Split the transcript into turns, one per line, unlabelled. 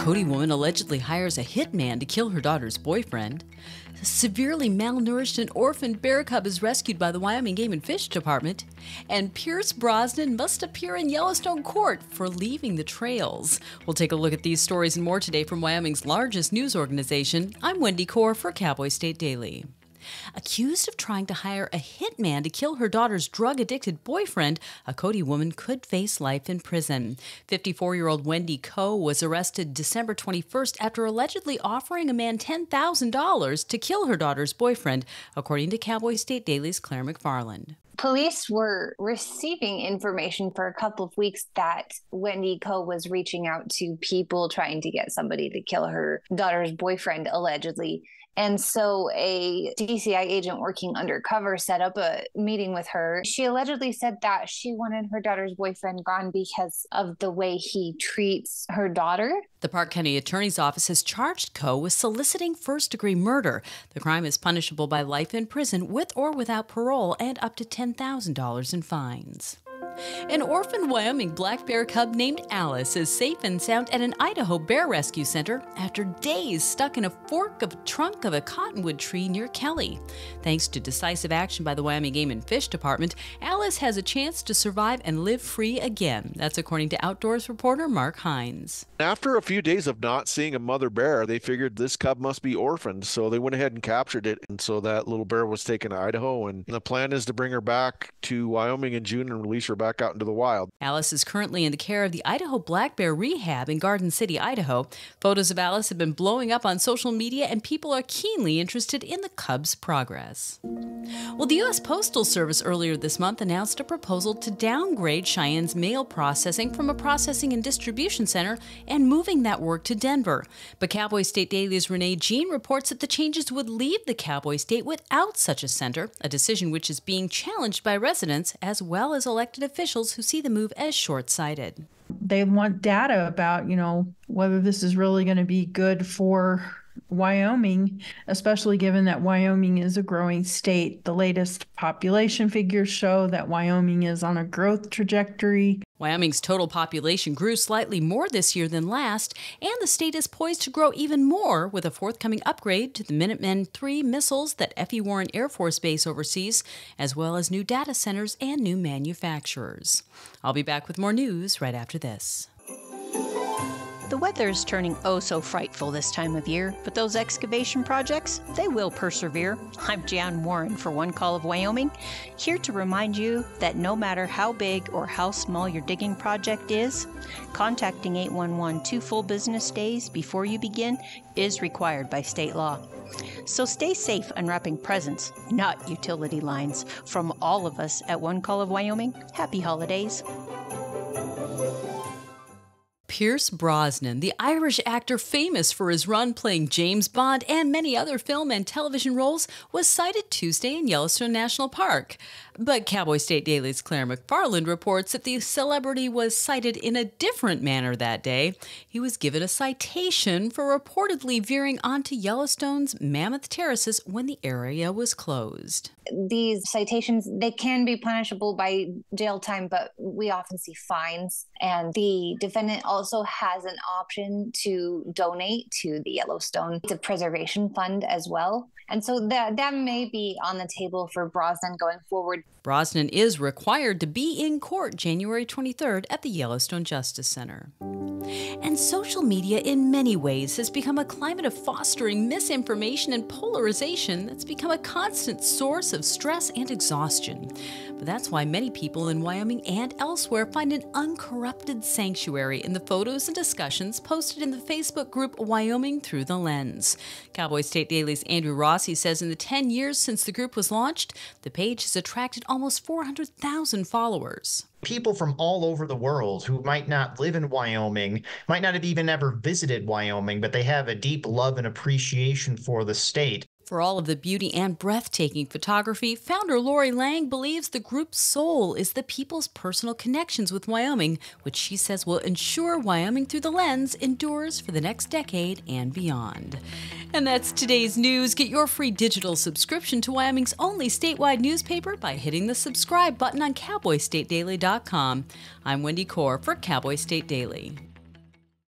Cody woman allegedly hires a hitman to kill her daughter's boyfriend. A severely malnourished and orphaned bear cub is rescued by the Wyoming Game and Fish Department. And Pierce Brosnan must appear in Yellowstone court for leaving the trails. We'll take a look at these stories and more today from Wyoming's largest news organization. I'm Wendy Core for Cowboy State Daily. Accused of trying to hire a hitman to kill her daughter's drug-addicted boyfriend, a Cody woman could face life in prison. 54-year-old Wendy Coe was arrested December 21st after allegedly offering a man $10,000 to kill her daughter's boyfriend, according to Cowboy State Daily's Claire McFarland.
Police were receiving information for a couple of weeks that Wendy Coe was reaching out to people trying to get somebody to kill her daughter's boyfriend, allegedly. And so a DCI agent working undercover set up a meeting with her. She allegedly said that she wanted her daughter's boyfriend gone because of the way he treats her daughter.
The Park County Attorney's Office has charged Coe with soliciting first-degree murder. The crime is punishable by life in prison with or without parole and up to $10,000 in fines. An orphaned Wyoming black bear cub named Alice is safe and sound at an Idaho bear rescue center after days stuck in a trunk of a cottonwood tree near Kelly. Thanks to decisive action by the Wyoming Game and Fish Department, Alice has a chance to survive and live free again. That's according to Outdoors reporter Mark Hines.
After a few days of not seeing a mother bear, they figured this cub must be orphaned, so they went ahead and captured it. And so that little bear was taken to Idaho, and the plan is to bring her back to Wyoming in June and release her back out into the wild.
Alice is currently in the care of the Idaho Black Bear Rehab in Garden City, Idaho. Photos of Alice have been blowing up on social media, and people are keenly interested in the cub's progress. Well, the U.S. Postal Service earlier this month announced a proposal to downgrade Cheyenne's mail processing from a processing and distribution center and moving that work to Denver. But Cowboy State Daily's Renee Jean reports that the changes would leave the Cowboy State without such a center, a decision which is being challenged by residents as well as elected officials who see the move as short-sighted.
They want data about, whether this is really going to be good for Wyoming, especially given that Wyoming is a growing state. The latest population figures show that Wyoming is on a growth trajectory.
Wyoming's total population grew slightly more this year than last, and the state is poised to grow even more with a forthcoming upgrade to the Minuteman III missiles that F.E. Warren Air Force Base oversees, as well as new data centers and new manufacturers. I'll be back with more news right after this.
The weather is turning oh so frightful this time of year, but those excavation projects, they will persevere. I'm Jan Warren for One Call of Wyoming, here to remind you that no matter how big or how small your digging project is, contacting 811 2 full business days before you begin is required by state law. So stay safe unwrapping presents, not utility lines. From all of us at One Call of Wyoming, happy holidays.
Pierce Brosnan, the Irish actor famous for his run playing James Bond and many other film and television roles, was sighted Tuesday in Yellowstone National Park. But Cowboy State Daily's Claire McFarland reports that the celebrity was cited in a different manner that day. He was given a citation for reportedly veering onto Yellowstone's Mammoth Terraces when the area was closed.
These citations, they can be punishable by jail time, but we often see fines. And the defendant also has an option to donate to the Yellowstone. It's a preservation fund as well. And so that may be on the table for Brosnan going forward.
Brosnan is required to be in court January 23rd at the Yellowstone Justice Center. And social media in many ways has become a climate of fostering misinformation and polarization that's become a constant source of stress and exhaustion. But that's why many people in Wyoming and elsewhere find an uncorrupted sanctuary in the photos and discussions posted in the Facebook group Wyoming Through the Lens. Cowboy State Daily's Andrew Rossi says in the 10 years since the group was launched, the page has attracted almost 400,000 followers.
People from all over the world who might not live in Wyoming, might not have even ever visited Wyoming, but they have a deep love and appreciation for the state.
For all of the beauty and breathtaking photography, founder Lori Lang believes the group's soul is the people's personal connections with Wyoming, which she says will ensure Wyoming Through the Lens endures for the next decade and beyond. And that's today's news. Get your free digital subscription to Wyoming's only statewide newspaper by hitting the subscribe button on CowboyStateDaily.com. I'm Wendy Core for Cowboy State Daily.